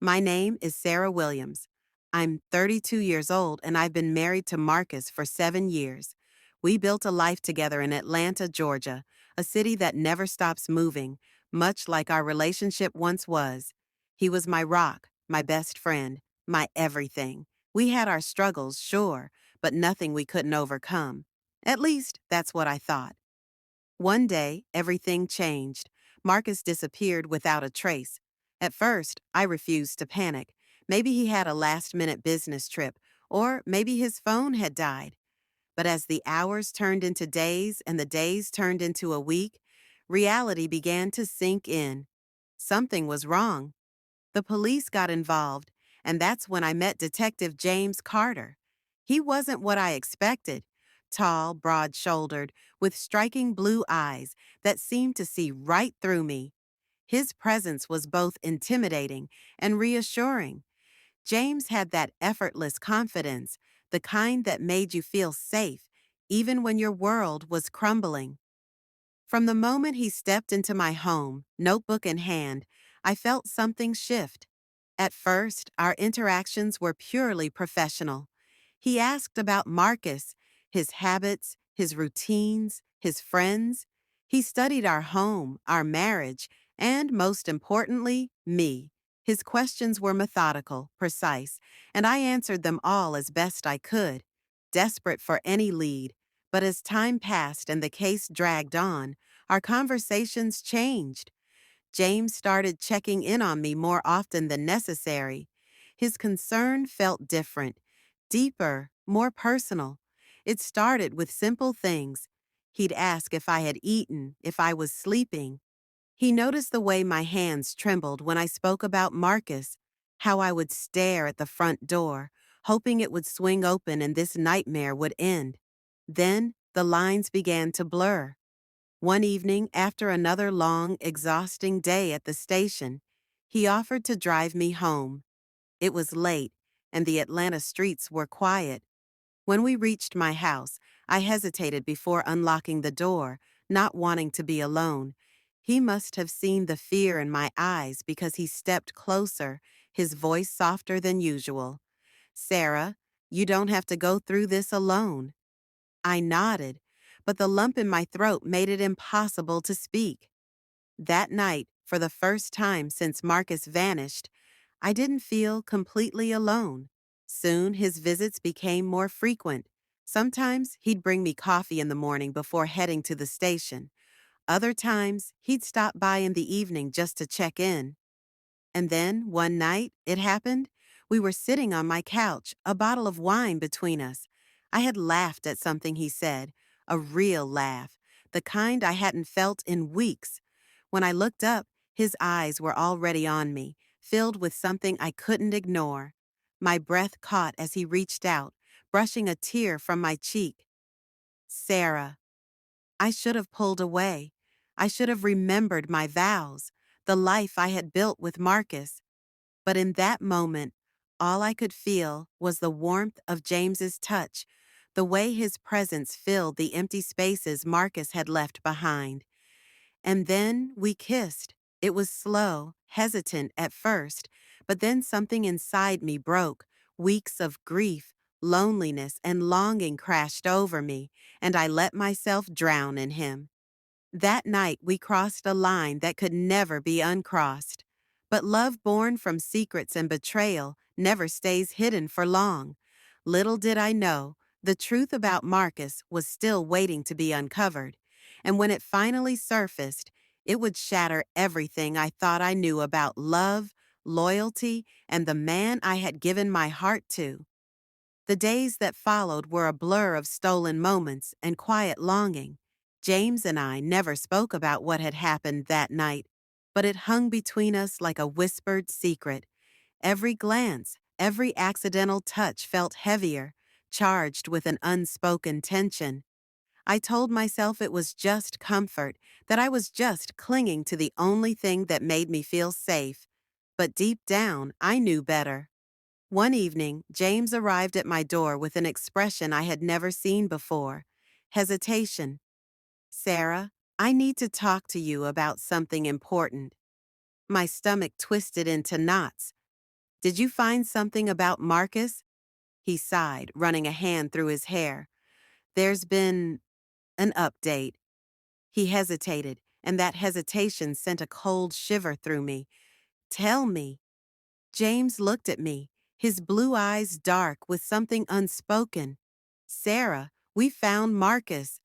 My name is Sarah Williams. I'm 32 years old and I've been married to Marcus for 7 years. We built a life together in Atlanta, Georgia, a city that never stops moving, much like our relationship once was. He was my rock, my best friend, my everything. We had our struggles, sure, but nothing we couldn't overcome. At least, that's what I thought. One day, everything changed. Marcus disappeared without a trace. At first, I refused to panic. Maybe he had a last-minute business trip, or maybe his phone had died. But as the hours turned into days and the days turned into a week, reality began to sink in. Something was wrong. The police got involved, and that's when I met Detective James Carter. He wasn't what I expected. Tall, broad-shouldered, with striking blue eyes that seemed to see right through me. His presence was both intimidating and reassuring. James had that effortless confidence, the kind that made you feel safe, even when your world was crumbling. From the moment he stepped into my home, notebook in hand, I felt something shift. At first, our interactions were purely professional. He asked about Marcus, his habits, his routines, his friends. He studied our home, our marriage, and most importantly, me. His questions were methodical, precise, and I answered them all as best I could, desperate for any lead. But as time passed and the case dragged on, our conversations changed. James started checking in on me more often than necessary. His concern felt different, deeper, more personal. It started with simple things. He'd ask if I had eaten, if I was sleeping. He noticed the way my hands trembled when I spoke about Marcus, how I would stare at the front door, hoping it would swing open and this nightmare would end. Then the lines began to blur. One evening, after another long, exhausting day at the station, he offered to drive me home. It was late, and the Atlanta streets were quiet. When we reached my house, I hesitated before unlocking the door, not wanting to be alone. He must have seen the fear in my eyes because he stepped closer, his voice softer than usual. "Sarah, you don't have to go through this alone." I nodded, but the lump in my throat made it impossible to speak. That night, for the first time since Marcus vanished, I didn't feel completely alone. Soon, his visits became more frequent. Sometimes he'd bring me coffee in the morning before heading to the station. Other times, he'd stop by in the evening just to check in. And then, one night, it happened. We were sitting on my couch, a bottle of wine between us. I had laughed at something he said, a real laugh, the kind I hadn't felt in weeks. When I looked up, his eyes were already on me, filled with something I couldn't ignore. My breath caught as he reached out, brushing a tear from my cheek. "Sarah." I should have pulled away. I should have remembered my vows, the life I had built with Marcus. But in that moment, all I could feel was the warmth of James's touch, the way his presence filled the empty spaces Marcus had left behind. And then we kissed. It was slow, hesitant at first, but then something inside me broke. Weeks of grief, loneliness, and longing crashed over me, and I let myself drown in him. That night we crossed a line that could never be uncrossed. But love born from secrets and betrayal never stays hidden for long. Little did I know, the truth about Marcus was still waiting to be uncovered. And when it finally surfaced, it would shatter everything I thought I knew about love, loyalty, and the man I had given my heart to. The days that followed were a blur of stolen moments and quiet longing. James and I never spoke about what had happened that night, but it hung between us like a whispered secret. Every glance, every accidental touch felt heavier, charged with an unspoken tension. I told myself it was just comfort, that I was just clinging to the only thing that made me feel safe. But deep down, I knew better. One evening, James arrived at my door with an expression I had never seen before. Hesitation. "Sarah, I need to talk to you about something important." My stomach twisted into knots. Did you find something about Marcus? He sighed, running a hand through his hair. There's been an update. He hesitated, and that hesitation sent a cold shiver through me. Tell me. James looked at me, his blue eyes dark with something unspoken. Sarah, we found Marcus.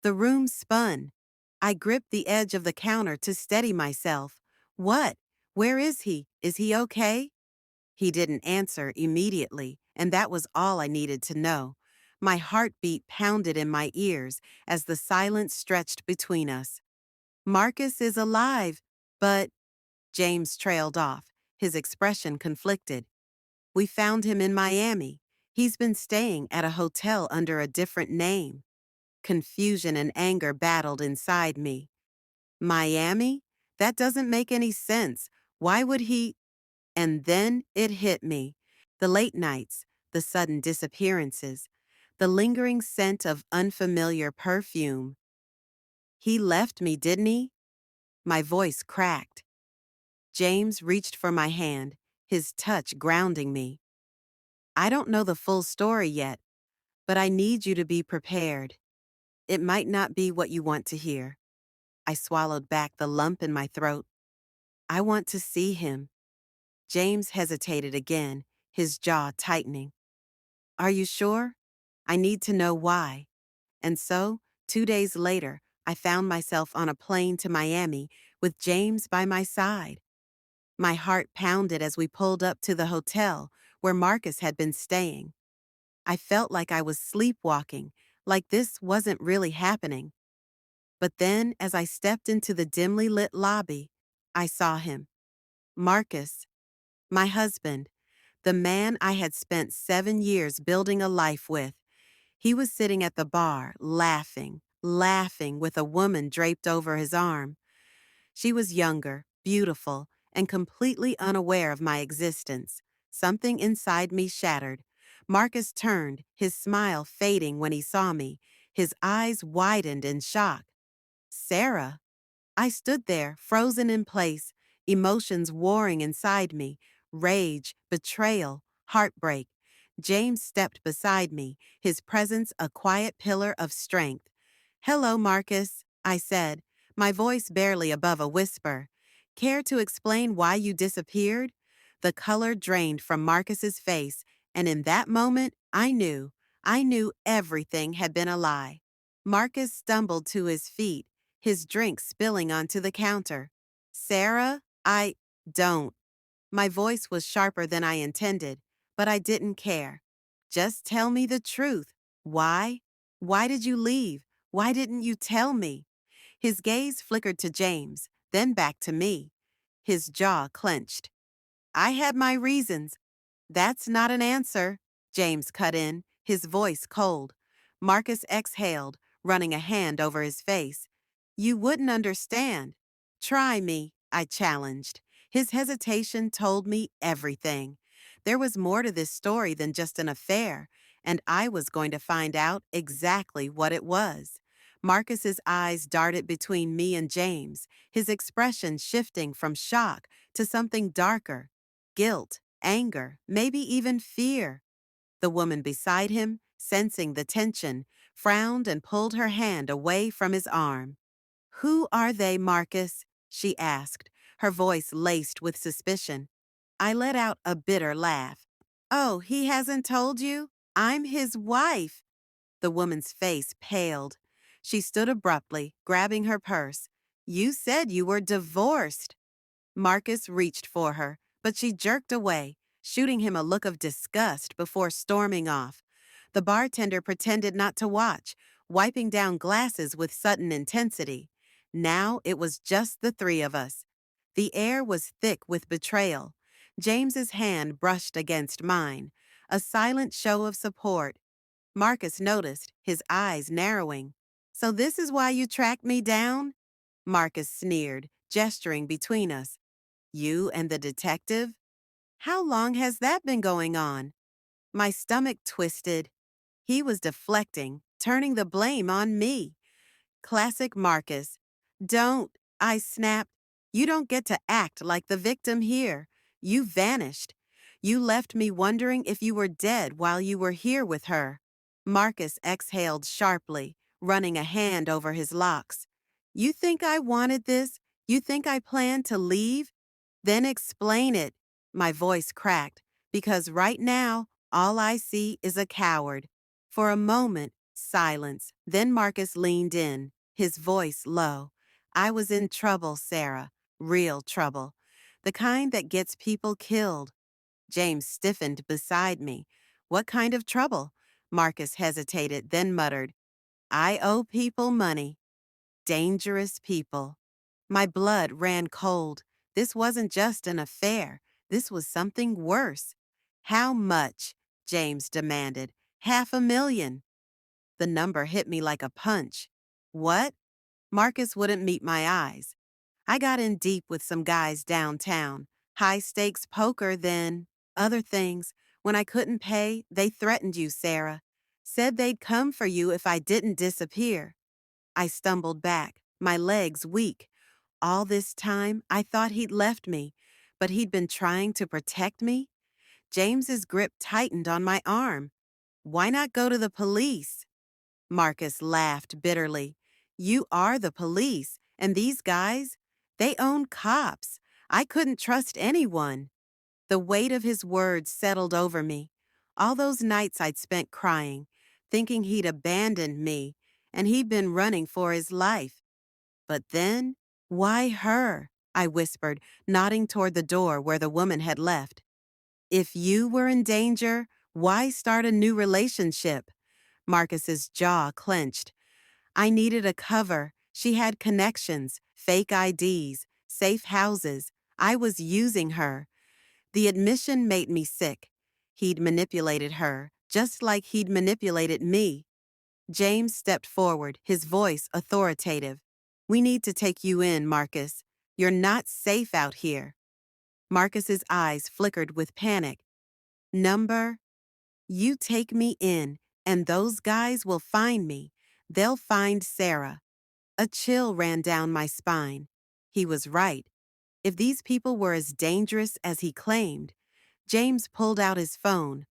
The room spun. I gripped the edge of the counter to steady myself. What? Where is he? Is he okay? He didn't answer immediately, and that was all I needed to know. My heartbeat pounded in my ears as the silence stretched between us. Marcus is alive, but James trailed off, his expression conflicted. We found him in Miami. He's been staying at a hotel under a different name. Confusion and anger battled inside me. Miami? That doesn't make any sense. Why would he? And then it hit me. The late nights, the sudden disappearances, the lingering scent of unfamiliar perfume. He left me, didn't he? My voice cracked. James reached for my hand, his touch grounding me. I don't know the full story yet, but I need you to be prepared. It might not be what you want to hear. I swallowed back the lump in my throat. I want to see him. James hesitated again, his jaw tightening. Are you sure? I need to know why. And so, 2 days later, I found myself on a plane to Miami with James by my side. My heart pounded as we pulled up to the hotel where Marcus had been staying. I felt like I was sleepwalking, like this wasn't really happening. But then, as I stepped into the dimly lit lobby, I saw him. Marcus, my husband, the man I had spent 7 years building a life with. He was sitting at the bar, laughing with a woman draped over his arm. She was younger, beautiful, and completely unaware of my existence. Something inside me shattered. Marcus turned, his smile fading when he saw me. His eyes widened in shock. Sarah? I stood there, frozen in place, emotions warring inside me, rage, betrayal, heartbreak. James stepped beside me, his presence a quiet pillar of strength. Hello, Marcus, I said, my voice barely above a whisper. Care to explain why you disappeared? The color drained from Marcus's face, and in that moment, I knew everything had been a lie. Marcus stumbled to his feet, his drink spilling onto the counter. Sarah, don't. My voice was sharper than I intended, but I didn't care. Just tell me the truth. Why? Why did you leave? Why didn't you tell me? His gaze flickered to James, then back to me. His jaw clenched. I had my reasons. That's not an answer, James cut in, his voice cold. Marcus exhaled, running a hand over his face. You wouldn't understand. Try me, I challenged. His hesitation told me everything. There was more to this story than just an affair, and I was going to find out exactly what it was. Marcus's eyes darted between me and James, his expression shifting from shock to something darker. Guilt, anger, maybe even fear. The woman beside him, sensing the tension, frowned and pulled her hand away from his arm. Who are they, Marcus? She asked, her voice laced with suspicion. I let out a bitter laugh. Oh, he hasn't told you? I'm his wife. The woman's face paled. She stood abruptly, grabbing her purse. You said you were divorced. Marcus reached for her, but she jerked away, shooting him a look of disgust before storming off. The bartender pretended not to watch, wiping down glasses with sudden intensity. Now it was just the three of us. The air was thick with betrayal. James's hand brushed against mine, a silent show of support. Marcus noticed, his eyes narrowing. So this is why you tracked me down? Marcus sneered, gesturing between us. You and the detective? How long has that been going on? My stomach twisted. He was deflecting, turning the blame on me. Classic Marcus. Don't, I snapped. You don't get to act like the victim here. You vanished. You left me wondering if you were dead while you were here with her. Marcus exhaled sharply, running a hand over his locks. You think I wanted this? You think I planned to leave? Then explain it. My voice cracked, because right now, all I see is a coward. For a moment, silence. Then Marcus leaned in, his voice low. I was in trouble, Sarah. Real trouble. The kind that gets people killed. James stiffened beside me. What kind of trouble? Marcus hesitated, then muttered, I owe people money. Dangerous people. My blood ran cold. This wasn't just an affair. This was something worse. How much? James demanded. $500,000. The number hit me like a punch. What? Marcus wouldn't meet my eyes. I got in deep with some guys downtown. High stakes poker, then other things. When I couldn't pay, they threatened you, Sarah. Said they'd come for you if I didn't disappear. I stumbled back, my legs weak. All this time, I thought he'd left me, but he'd been trying to protect me? James's grip tightened on my arm. Why not go to the police? Marcus laughed bitterly. You are the police, and these guys, they own cops. I couldn't trust anyone. The weight of his words settled over me. All those nights I'd spent crying, thinking he'd abandoned me, and he'd been running for his life. But then, why her? I whispered, nodding toward the door where the woman had left. If you were in danger, why start a new relationship? Marcus's jaw clenched. I needed a cover. She had connections, fake IDs, safe houses. I was using her. The admission made me sick. He'd manipulated her, just like he'd manipulated me. James stepped forward, his voice authoritative. We need to take you in, Marcus. You're not safe out here. Marcus's eyes flickered with panic. Number? You take me in, and those guys will find me. They'll find Sarah. A chill ran down my spine. He was right. If these people were as dangerous as he claimed, James pulled out his phone.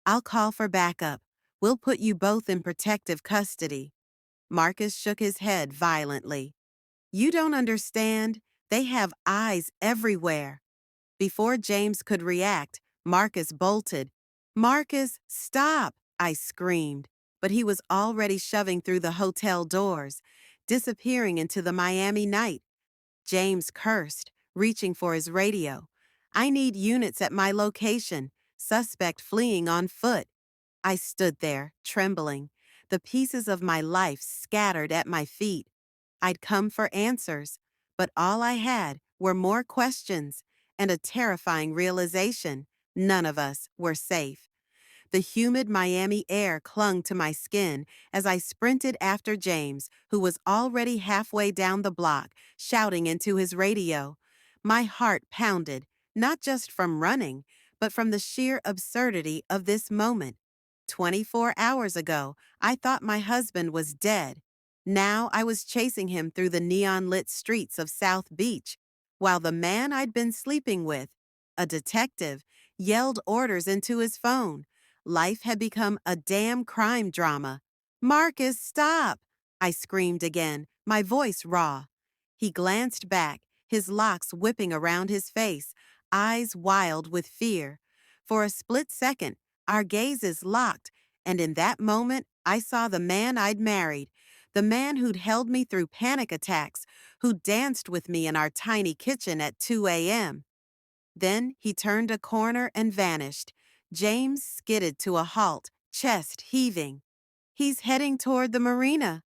I'll call for backup. We'll put you both in protective custody. Marcus shook his head violently. You don't understand. They have eyes everywhere. Before James could react, Marcus bolted. Marcus, stop! I screamed, but he was already shoving through the hotel doors, disappearing into the Miami night. James cursed, reaching for his radio. I need units at my location. Suspect fleeing on foot. I stood there, trembling, the pieces of my life scattered at my feet. I'd come for answers, but all I had were more questions and a terrifying realization: none of us were safe. The humid Miami air clung to my skin as I sprinted after James, who was already halfway down the block, shouting into his radio. My heart pounded, not just from running, but from the sheer absurdity of this moment. 24 hours ago, I thought my husband was dead. Now I was chasing him through the neon-lit streets of South Beach, while the man I'd been sleeping with, a detective, yelled orders into his phone. Life had become a damn crime drama. Marcus, stop! I screamed again, my voice raw. He glanced back, his locks whipping around his face, eyes wild with fear. For a split second, our gazes locked, and in that moment, I saw the man I'd married, the man who'd held me through panic attacks, who danced with me in our tiny kitchen at 2 a.m. Then he turned a corner and vanished. James skidded to a halt, chest heaving. He's heading toward the marina.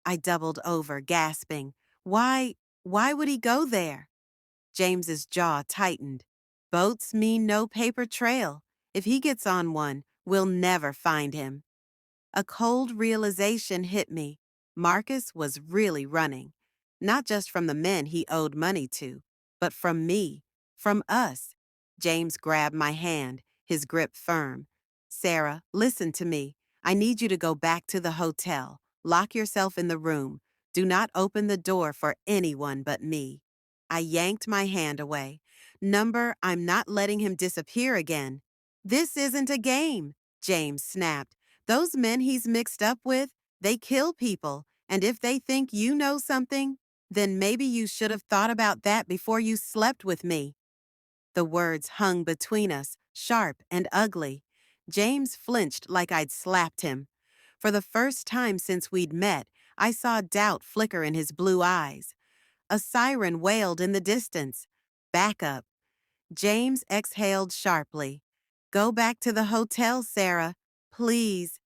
I doubled over, gasping. Why would he go there? James's jaw tightened. Boats mean no paper trail. If he gets on one, we'll never find him. A cold realization hit me. Marcus was really running. Not just from the men he owed money to, but from me, from us. James grabbed my hand, his grip firm. Sarah, listen to me. I need you to go back to the hotel. Lock yourself in the room. Do not open the door for anyone but me. I yanked my hand away. Number, I'm not letting him disappear again. This isn't a game, James snapped. Those men he's mixed up with, they kill people, and if they think you know something, then maybe you should have thought about that before you slept with me. The words hung between us, sharp and ugly. James flinched like I'd slapped him. For the first time since we'd met, I saw doubt flicker in his blue eyes. A siren wailed in the distance. Back up. James exhaled sharply. Go back to the hotel, Sarah. Please.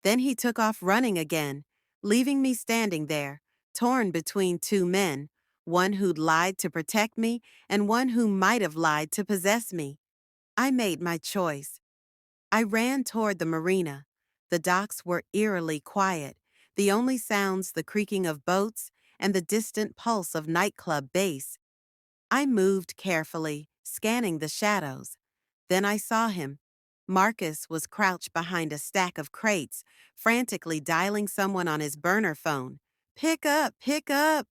Then he took off running again, leaving me standing there, torn between two men, one who'd lied to protect me and one who might have lied to possess me. I made my choice. I ran toward the marina. The docks were eerily quiet, the only sounds the creaking of boats and the distant pulse of nightclub bass. I moved carefully, scanning the shadows. Then I saw him. Marcus was crouched behind a stack of crates, frantically dialing someone on his burner phone. Pick up, pick up.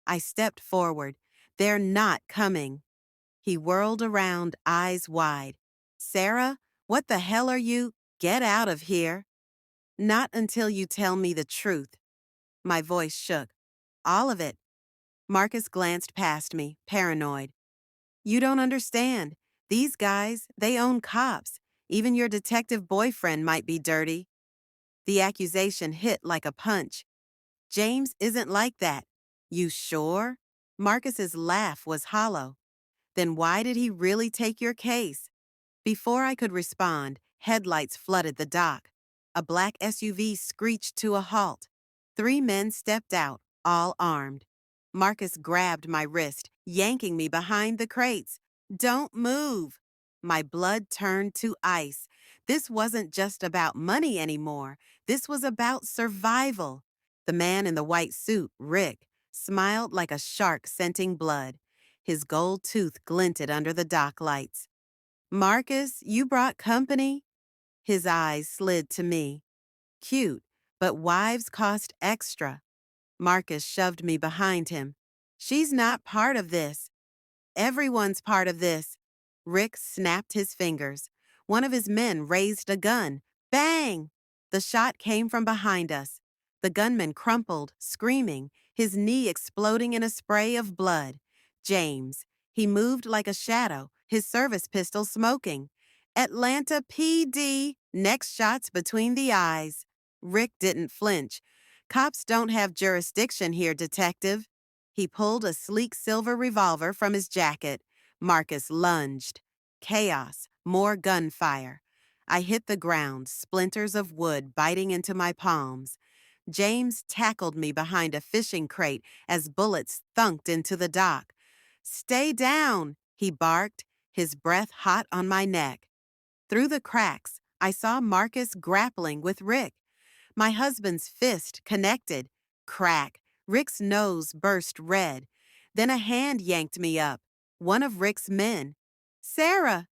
I stepped forward. They're not coming. He whirled around, eyes wide. Sarah, what the hell are you? Get out of here. Not until you tell me the truth. My voice shook. All of it. Marcus glanced past me, paranoid. You don't understand. These guys, they own cops. Even your detective boyfriend might be dirty. The accusation hit like a punch. James isn't like that. You sure? Marcus's laugh was hollow. Then why did he really take your case? Before I could respond, headlights flooded the dock. A black SUV screeched to a halt. Three men stepped out, all armed. Marcus grabbed my wrist, yanking me behind the crates. Don't move! My blood turned to ice. This wasn't just about money anymore. This was about survival. The man in the white suit, Rick, smiled like a shark scenting blood. His gold tooth glinted under the dock lights. Marcus, you brought company? His eyes slid to me. Cute, but wives cost extra. Marcus shoved me behind him. She's not part of this. Everyone's part of this. Rick snapped his fingers. One of his men raised a gun. Bang! The shot came from behind us. The gunman crumpled, screaming, his knee exploding in a spray of blood. James. He moved like a shadow, his service pistol smoking. Atlanta PD. Next shots between the eyes. Rick didn't flinch. Cops don't have jurisdiction here, detective. He pulled a sleek silver revolver from his jacket. Marcus lunged. Chaos, more gunfire. I hit the ground, splinters of wood biting into my palms. James tackled me behind a fishing crate as bullets thunked into the dock. Stay down, he barked, his breath hot on my neck. Through the cracks, I saw Marcus grappling with Rick. My husband's fist connected. Crack. Rick's nose burst red. Then a hand yanked me up. One of Rick's men. Sarah!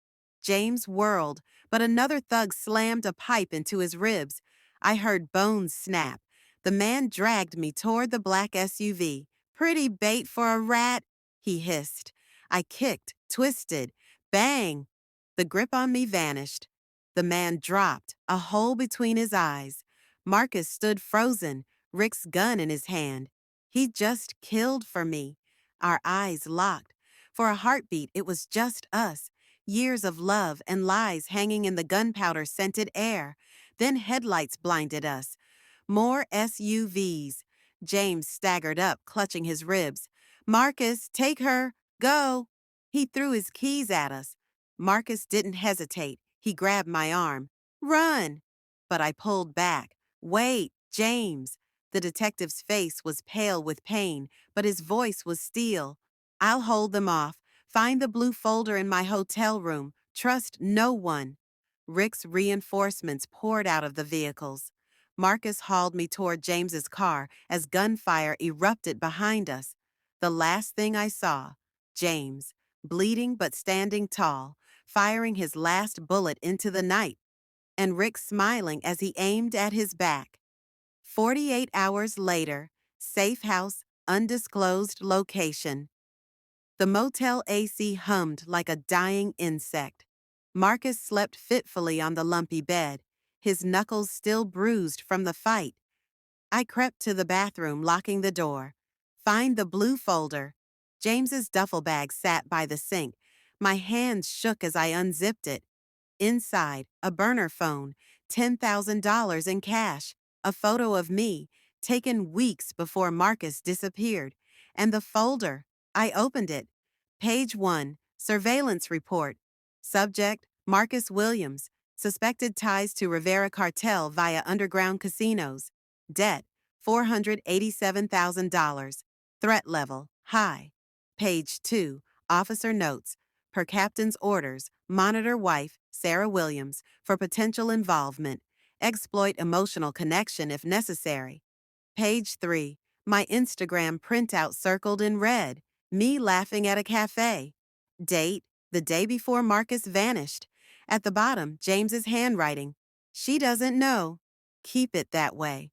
James whirled, but another thug slammed a pipe into his ribs. I heard bones snap. The man dragged me toward the black SUV. Pretty bait for a rat, he hissed. I kicked, twisted. Bang! The grip on me vanished. The man dropped, a hole between his eyes. Marcus stood frozen, Rick's gun in his hand. He just killed for me. Our eyes locked. For a heartbeat, it was just us. Years of love and lies hanging in the gunpowder-scented air. Then headlights blinded us. More SUVs. James staggered up, clutching his ribs. Marcus, take her. Go. He threw his keys at us. Marcus didn't hesitate. He grabbed my arm. Run! But I pulled back. Wait, James. The detective's face was pale with pain, but his voice was steel. I'll hold them off. Find the blue folder in my hotel room. Trust no one. Rick's reinforcements poured out of the vehicles. Marcus hauled me toward James's car as gunfire erupted behind us. The last thing I saw, James, bleeding but standing tall, firing his last bullet into the night, and Rick smiling as he aimed at his back. 48 hours later, safe house, undisclosed location. The motel AC hummed like a dying insect. Marcus slept fitfully on the lumpy bed, his knuckles still bruised from the fight. I crept to the bathroom, locking the door. Find the blue folder. James's duffel bag sat by the sink. My hands shook as I unzipped it. Inside, a burner phone, $10,000 in cash, a photo of me, taken weeks before Marcus disappeared, and the folder. I opened it. Page 1, Surveillance Report. Subject, Marcus Williams, suspected ties to Rivera Cartel via underground casinos. Debt, $487,000. Threat level, high. Page 2, Officer Notes. Per captain's orders, monitor wife, Sarah Williams, for potential involvement. Exploit emotional connection if necessary. Page 3. My Instagram printout circled in red. Me laughing at a cafe. Date, the day before Marcus vanished. At the bottom, James's handwriting. She doesn't know. Keep it that way.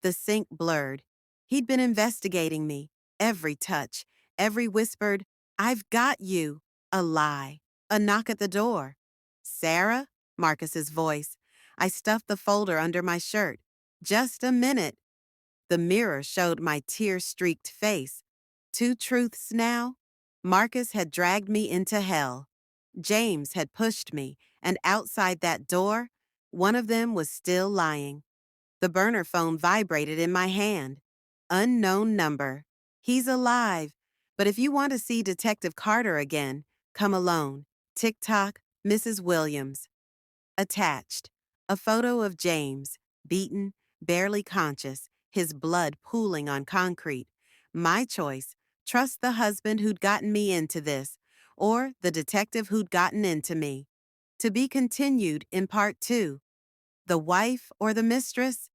The sink blurred. He'd been investigating me. Every touch, every whispered, "I've got you," a lie. A knock at the door. "Sarah?" Marcus's voice. I stuffed the folder under my shirt. "Just a minute." The mirror showed my tear-streaked face. Two truths now. Marcus had dragged me into hell. James had pushed me, and outside that door, one of them was still lying. The burner phone vibrated in my hand. Unknown number. He's alive. But if you want to see Detective Carter again, come alone. TikTok, Mrs. Williams. Attached. A photo of James, beaten, barely conscious, his blood pooling on concrete. My choice. Trust the husband who'd gotten me into this, or the detective who'd gotten into me. To be continued in part 2. The wife or the mistress?